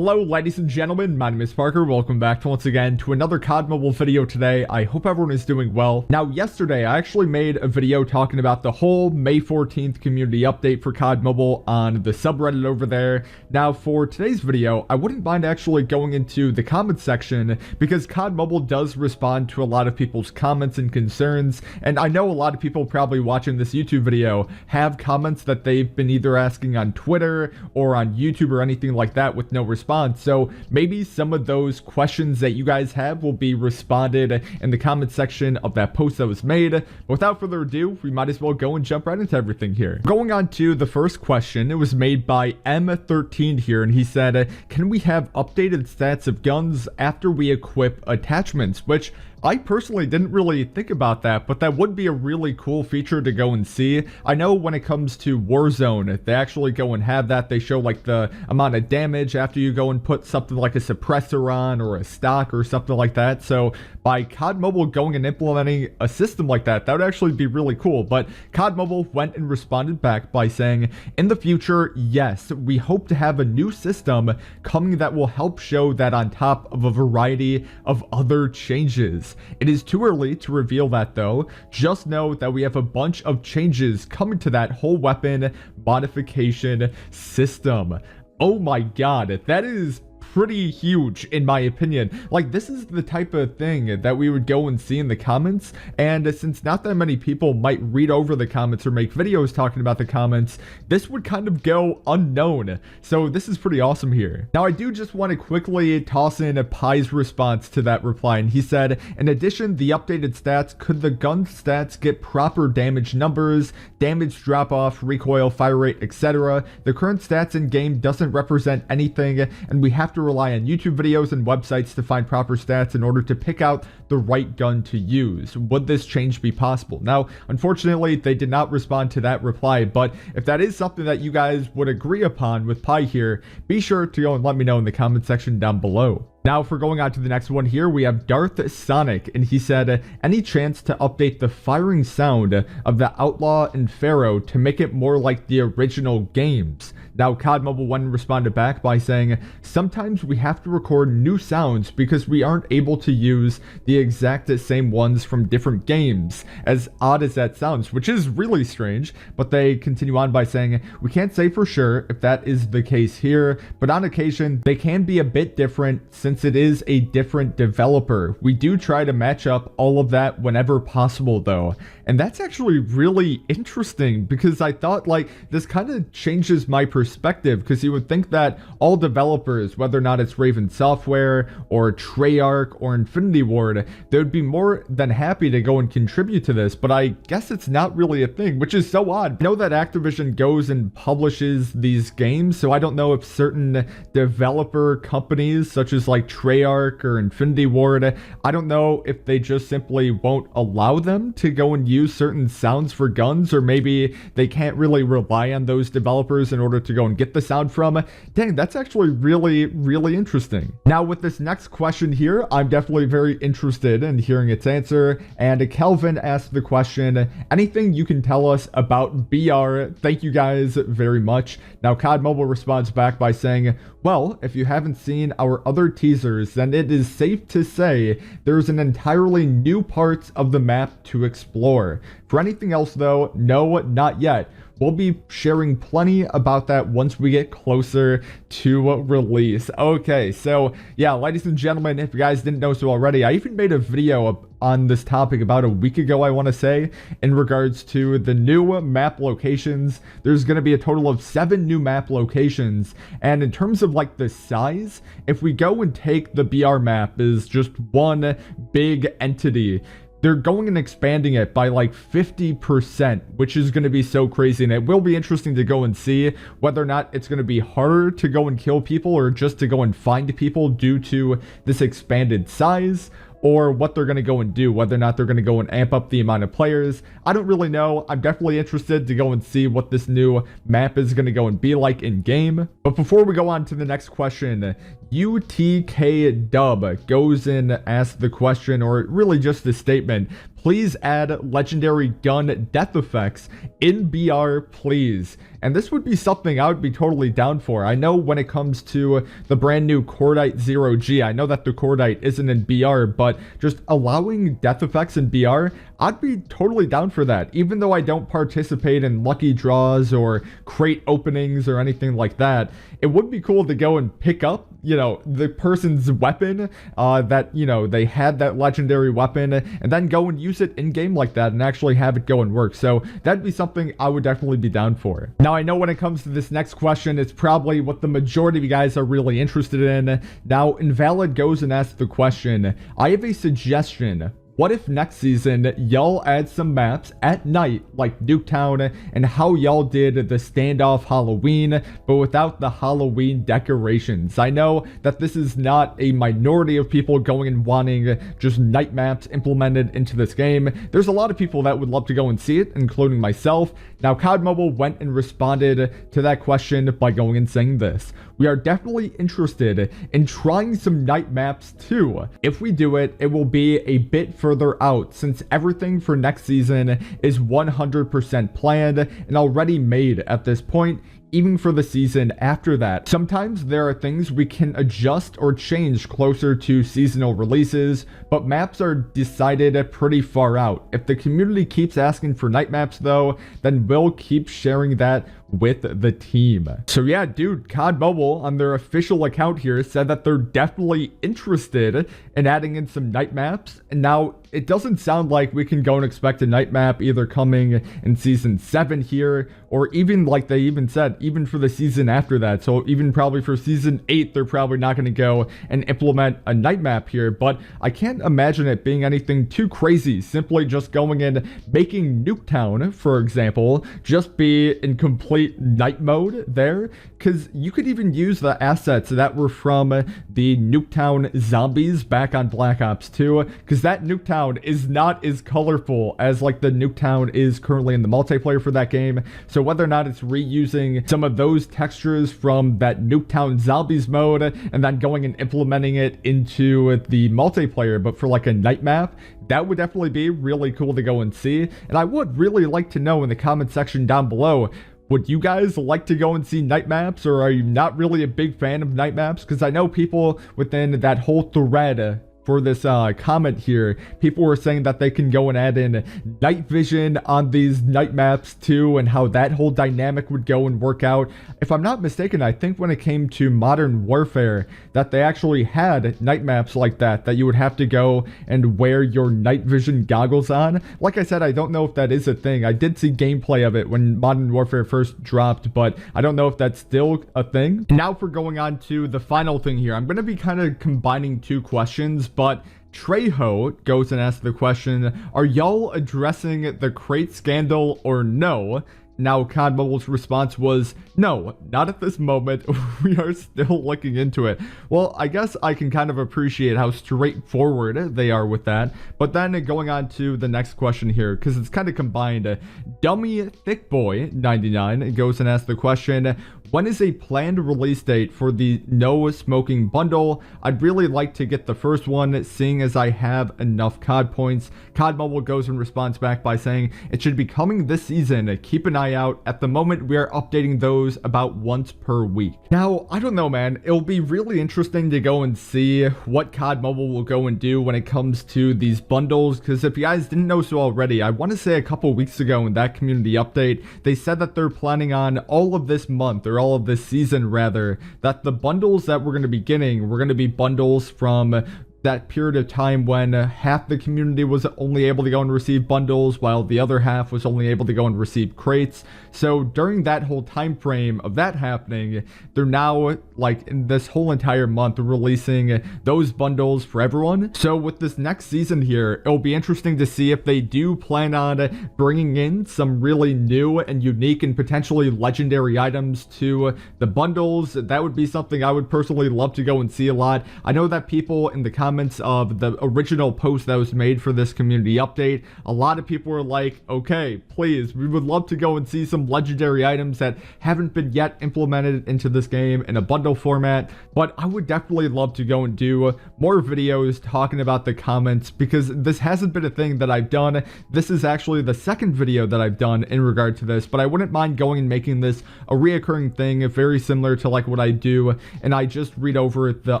Hello ladies and gentlemen, my name is Parker. Welcome back once again to another COD Mobile video today. I hope everyone is doing well. Now yesterday I actually made a video talking about the whole May 14th community update for COD Mobile on the subreddit over there. Now for today's video, I wouldn't mind actually going into the comments section because COD Mobile does respond to a lot of people's comments and concerns, and I know a lot of people probably watching this YouTube video have comments that they've been either asking on Twitter or on YouTube or anything like that with no response. So maybe some of those questions that you guys have will be responded in the comment section of that post that was made. But without further ado, we might as well go and jump right into everything here. Going on to the first question, it was made by M13 here, and he said, can we have updated stats of guns after we equip attachments? Which I personally didn't really think about that, but that would be a really cool feature to go and see. I know when it comes to Warzone, they actually go and have that. They show like the amount of damage after you go and put something like a suppressor on or a stock or something like that. So by COD Mobile going and implementing a system like that, that would actually be really cool. But COD Mobile went and responded back by saying, in the future, yes, we hope to have a new system coming that will help show that on top of a variety of other changes. It is too early to reveal that though. Just know that we have a bunch of changes coming to that whole weapon modification system. Oh my god, that is pretty huge in my opinion. Like, this is the type of thing that we would go and see in the comments, and since not that many people might read over the comments or make videos talking about the comments, this would kind of go unknown. So this is pretty awesome here. Now I do just want to quickly toss in a Pie's response to that reply, and he said, in addition, the updated stats, could the gun stats get proper damage numbers, damage drop off, recoil, fire rate, etc.? The current stats in game doesn't represent anything, and we have to rely on YouTube videos and websites to find proper stats in order to pick out the right gun to use. Would this change be possible? Now, unfortunately, they did not respond to that reply, but if that is something that you guys would agree upon with Pie here, be sure to go and let me know in the comment section down below. Now, if we're going on to the next one here, we have Darth Sonic, and he said, any chance to update the firing sound of the Outlaw and Pharaoh to make it more like the original games? Now, COD Mobile 1 responded back by saying, sometimes we have to record new sounds because we aren't able to use the exact same ones from different games, as odd as that sounds, which is really strange. But they continue on by saying, we can't say for sure if that is the case here, but on occasion, they can be a bit different since it is a different developer. We do try to match up all of that whenever possible though. And that's actually really interesting because I thought like this kind of changes my perspective, because you would think that all developers, whether or not it's Raven Software or Treyarch or Infinity Ward, they would be more than happy to go and contribute to this, but I guess it's not really a thing, which is so odd. I know that Activision goes and publishes these games, so I don't know if certain developer companies such as like Treyarch or Infinity Ward, I don't know if they just simply won't allow them to go and use certain sounds for guns, or maybe they can't really rely on those developers in order to go and get the sound from. Dang, that's actually really interesting. Now with this next question here, I'm definitely very interested in hearing its answer, and Kelvin asked the question, anything you can tell us about BR? Thank you guys very much. Now COD Mobile responds back by saying, well, if you haven't seen our other teasers, then it is safe to say there's an entirely new parts of the map to explore. For anything else though, no, not yet. We'll be sharing plenty about that once we get closer to release. Okay, so yeah, ladies and gentlemen, if you guys didn't know so already, I even made a video on this topic about a week ago, I want to say, in regards to the new map locations. There's going to be a total of 7 new map locations, and in terms of like the size, if we go and take the BR map as just one big entity, they're going and expanding it by like 50%, which is going to be so crazy. And it will be interesting to go and see whether or not it's going to be harder to go and kill people or just to go and find people due to this expanded size, or what they're going to go and do, whether or not they're going to go and amp up the amount of players. I don't really know. I'm definitely interested to go and see what this new map is going to go and be like in game. But before we go on to the next question, UTK Dub goes and asks the question, or really just the statement, please add legendary gun death effects in BR, please. And this would be something I would be totally down for. I know when it comes to the brand new Cordite 0G, I know that the Cordite isn't in BR, but just allowing death effects in BR, I'd be totally down for that. Even though I don't participate in lucky draws or crate openings or anything like that, it would be cool to go and pick up, you know, the person's weapon, that, you know, they had that legendary weapon, and then go and use it in game like that and actually have it go and work. So that'd be something I would definitely be down for. Now, I know when it comes to this next question, it's probably what the majority of you guys are really interested in. Now, Invalid goes and asks the question, I have a suggestion. What if next season y'all add some maps at night like Nuketown and how y'all did the standoff Halloween but without the Halloween decorations? I know that this is not a minority of people going and wanting just night maps implemented into this game. There's a lot of people that would love to go and see it, including myself. Now, COD Mobile went and responded to that question by going and saying this. We are definitely interested in trying some night maps too. If we do it, it will be a bit further out since everything for next season is 100% planned and already made at this point, even for the season after that. Sometimes there are things we can adjust or change closer to seasonal releases, but maps are decided pretty far out. If the community keeps asking for night maps though, then we'll keep sharing that with the team. So yeah, dude, COD Mobile on their official account here said that they're definitely interested in adding in some night maps. And now it doesn't sound like we can go and expect a night map either coming in season 7 here, or even like they even said, even for the season after that. So even probably for season 8, they're probably not going to go and implement a night map here, but I can't imagine it being anything too crazy. Simply just going and making Nuketown, for example, just be in complete night mode there, because you could even use the assets that were from the Nuketown zombies back on Black Ops 2, because that Nuketown is not as colorful as like the Nuketown is currently in the multiplayer for that game. So whether or not it's reusing some of those textures from that Nuketown zombies mode and then going and implementing it into the multiplayer, but for like a night map, that would definitely be really cool to go and see. And I would really like to know in the comment section down below, would you guys like to go and see night maps, or are you not really a big fan of night maps? Because I know people within that whole thread for this comment here, people were saying that they can go and add in night vision on these night maps too, and how that whole dynamic would go and work out. If I'm not mistaken, I think when it came to Modern Warfare, that they actually had night maps like that you would have to go and wear your night vision goggles on. Like I said, I don't know if that is a thing. I did see gameplay of it when Modern Warfare first dropped, but I don't know if that's still a thing. Now for going on to the final thing here, I'm going to be kind of combining two questions, but Trejo goes and asks the question, are y'all addressing the crate scandal or no? Now, COD Mobile's response was, no, not at this moment. We are still looking into it. Well, I guess I can kind of appreciate how straightforward they are with that. But then going on to the next question here, because it's kind of combined. Dummy Thickboy 99 goes and asks the question, when is a planned release date for the no smoking bundle? I'd really like to get the first one, seeing as I have enough COD points. COD Mobile goes and responds back by saying it should be coming this season. Keep an eye out. At the moment, we are updating those about once per week. Now, I don't know, man. It'll be really interesting to go and see what COD Mobile will go and do when it comes to these bundles, because if you guys didn't know so already, I want to say a couple weeks ago in that community update, they said that they're planning on all of this month, or all of this season rather, that the bundles that we're going to be getting were going to be bundles from that period of time when half the community was only able to go and receive bundles while the other half was only able to go and receive crates. So during that whole time frame of that happening, they're now like in this whole entire month releasing those bundles for everyone. So with this next season here, it'll be interesting to see if they do plan on bringing in some really new and unique and potentially legendary items to the bundles. That would be something I would personally love to go and see a lot. I know that people in the comments comments of the original post that was made for this community update, a lot of people were like, okay, please, we would love to go and see some legendary items that haven't been yet implemented into this game in a bundle format. But I would definitely love to go and do more videos talking about the comments, because this hasn't been a thing that I've done. This is actually the second video that I've done in regard to this, but I wouldn't mind going and making this a reoccurring thing, very similar to like what I do, and I just read over the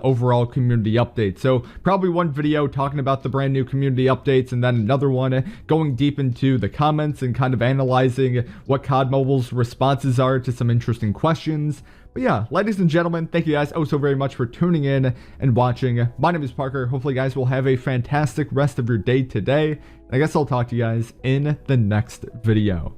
overall community update. So probably one video talking about the brand new community updates, and then another one going deep into the comments and kind of analyzing what COD Mobile's responses are to some interesting questions. But yeah, ladies and gentlemen, thank you guys oh so very much for tuning in and watching. My name is Parker. Hopefully you guys will have a fantastic rest of your day today. And I guess I'll talk to you guys in the next video.